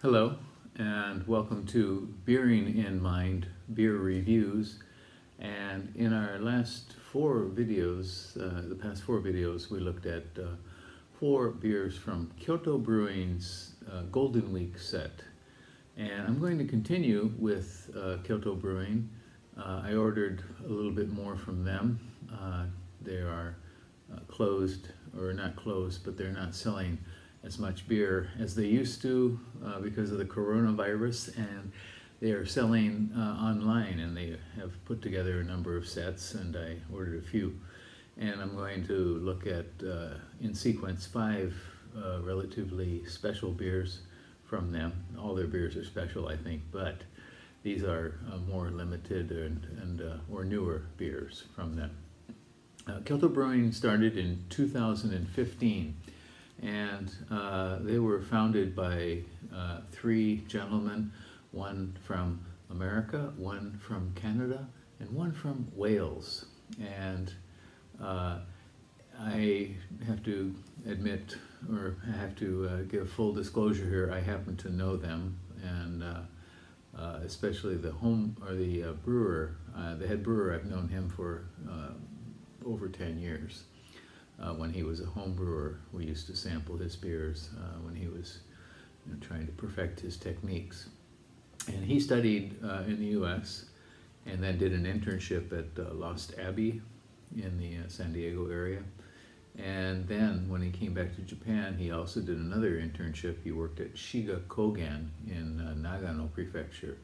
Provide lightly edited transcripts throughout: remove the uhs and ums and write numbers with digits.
Hello, and welcome to Beering in Mind Beer Reviews. And in our last four videos, the past four videos, we looked at four beers from Kyoto Brewing's Golden Week set. And I'm going to continue with Kyoto Brewing. I ordered a little bit more from them. They are closed, or not closed, but they're not selling as much beer as they used to because of the coronavirus, and they are selling online, and they have put together a number of sets, and I ordered a few. And I'm going to look at, in sequence, five relatively special beers from them. All their beers are special, I think, but these are more limited or newer beers from them. Kyoto Brewing started in 2015. And they were founded by three gentlemen, one from America, one from Canada, and one from Wales. And I have to admit, or I have to give full disclosure here, I happen to know them, and especially the brewer, the head brewer. I've known him for over 10 years. When he was a home brewer, we used to sample his beers when he was trying to perfect his techniques. And he studied in the U.S. and then did an internship at Lost Abbey in the San Diego area. And then when he came back to Japan, he also did another internship. He worked at Shiga Kogen in Nagano Prefecture,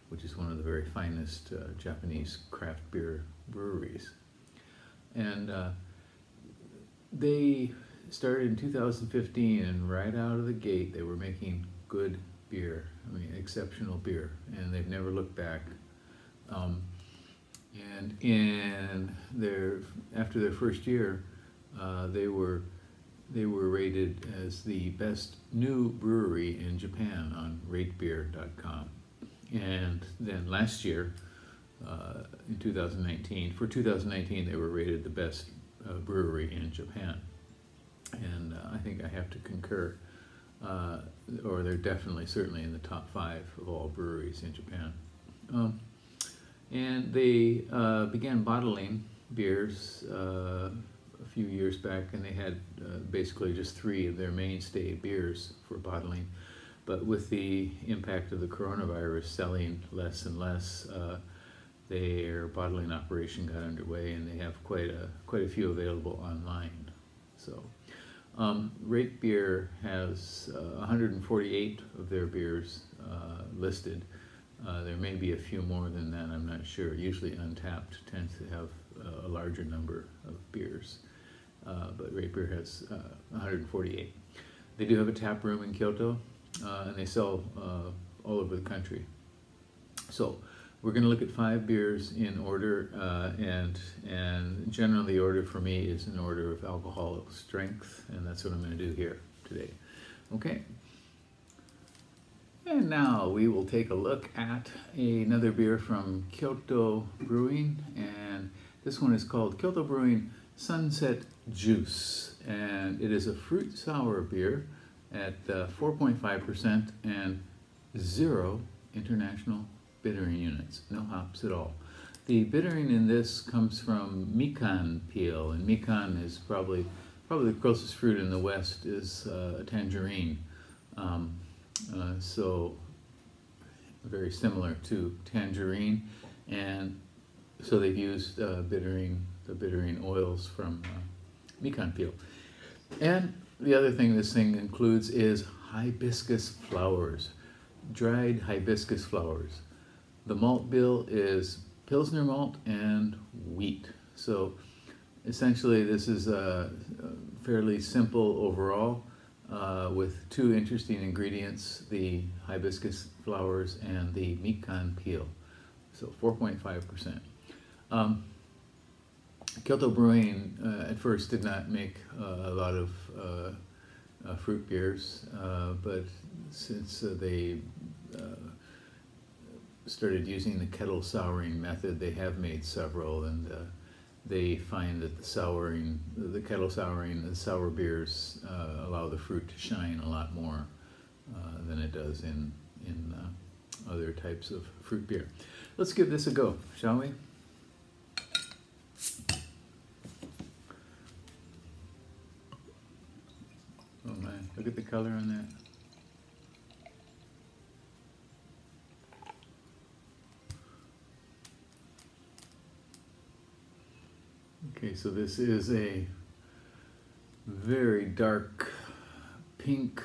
which is one of the very finest Japanese craft beer breweries. And they started in 2015, and right out of the gate they were making good beer. I mean, exceptional beer, and they've never looked back. And after their first year, they were rated as the best new brewery in Japan on RateBeer.com. And then last year, in 2019, for 2019, they were rated the best brewery in Japan, and I think I have to concur, or they're certainly in the top 5 of all breweries in Japan. And they began bottling beers a few years back, and they had basically just 3 of their mainstay beers for bottling, but with the impact of the coronavirus selling less and less, their bottling operation got underway, and they have quite a few available online. So RateBeer has 148 of their beers listed. There may be a few more than that, I'm not sure. Usually Untapped tends to have a larger number of beers, but RateBeer has 148. They do have a tap room in Kyoto, and they sell all over the country. So we're going to look at 5 beers in order, and generally the order for me is in order of alcoholic strength, and that's what I'm going to do here today. Okay. And now we will take a look at another beer from Kyoto Brewing, and this one is called Kyoto Brewing Sunset Juice, and it is a fruit sour beer at 4.5% and 0 international bittering units, no hops at all. The bittering in this comes from mikan peel, and mikan is probably the closest fruit in the West is tangerine. So very similar to tangerine, and so they've used the bittering oils from mikan peel. And the other thing this thing includes is hibiscus flowers, dried hibiscus flowers. The malt bill is Pilsner malt and wheat. So essentially this is fairly simple overall, with 2 interesting ingredients, the hibiscus flowers and the mikan peel. So 4.5%. Kyoto Brewing at first did not make a lot of fruit beers, but since they started using the kettle souring method, they have made several, and they find that the kettle souring, the sour beers allow the fruit to shine a lot more than it does in other types of fruit beer. Let's give this a go, shall we? Oh my, look at the color on that. Okay, so this is a very dark pink,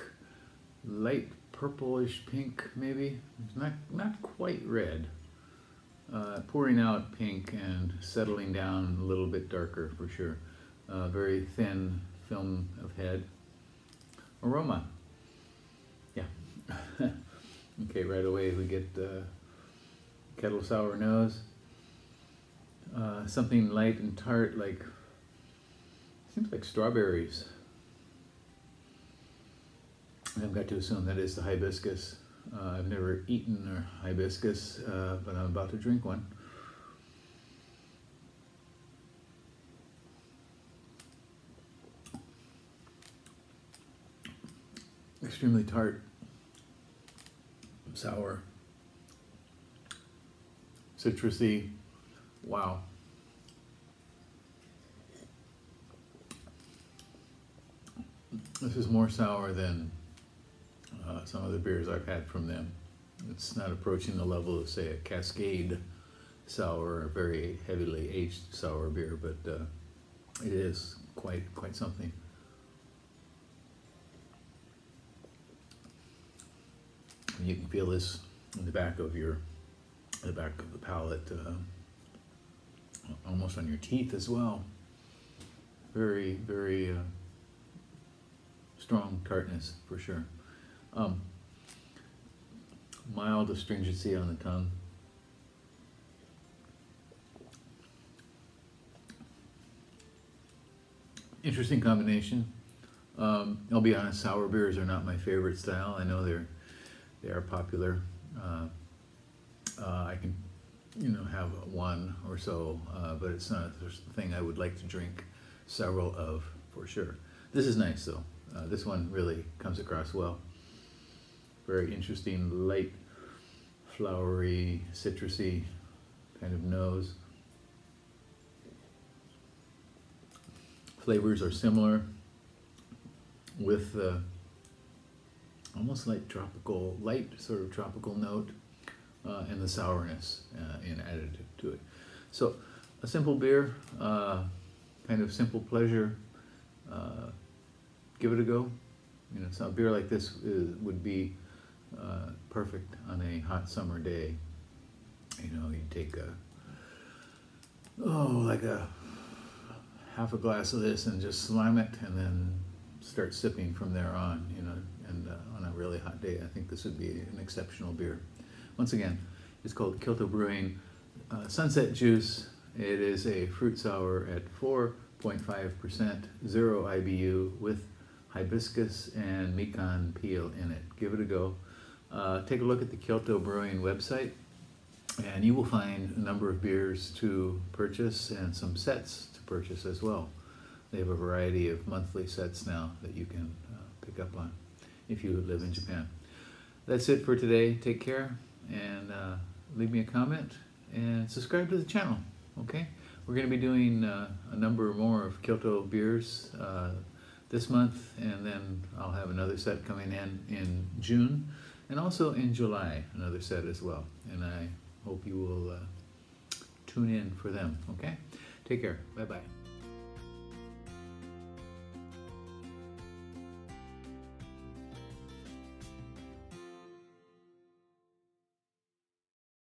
light purplish pink maybe. It's not quite red. Pouring out pink and settling down a little bit darker for sure. Very thin film of head. Aroma. Yeah. Okay, right away we get kettle sour nose. Something light and tart, like, seems like strawberries. I've got to assume that is the hibiscus. I've never eaten a hibiscus, but I'm about to drink one. Extremely tart, sour, citrusy. Wow. This is more sour than some of the beers I've had from them. It's not approaching the level of, say, a Cascade sour, a very heavily aged sour beer, but it is quite something. And you can feel this in the back of the palate, almost on your teeth as well. Very strong tartness for sure. Mild astringency on the tongue. Interesting combination. I'll be honest, sour beers are not my favorite style. I know they are popular. I can, have one or so, but it's not a thing I would like to drink several of for sure. This is nice though. This one really comes across well. Very interesting, light, flowery, citrusy kind of nose. Flavors are similar with almost like tropical, light sort of tropical note and the sourness added to it. So a simple beer, kind of simple pleasure. Give it a go. So a beer like this would be perfect on a hot summer day. You take like a half a glass of this and just slam it and then start sipping from there on, and on a really hot day, I think this would be an exceptional beer. Once again, it's called Kyoto Brewing Sunset Juice. It is a fruit sour at 4.5%, 0 IBU with hibiscus and mikan peel in it. Give it a go. Take a look at the Kyoto Brewing website and you will find a number of beers to purchase and some sets to purchase as well. They have a variety of monthly sets now that you can pick up on if you live in Japan. That's it for today. Take care and leave me a comment and subscribe to the channel, okay? We're going to be doing a number more of Kyoto beers this month, and then I'll have another set coming in June, and also in July, another set as well. And I hope you will tune in for them, okay? Take care. Bye-bye.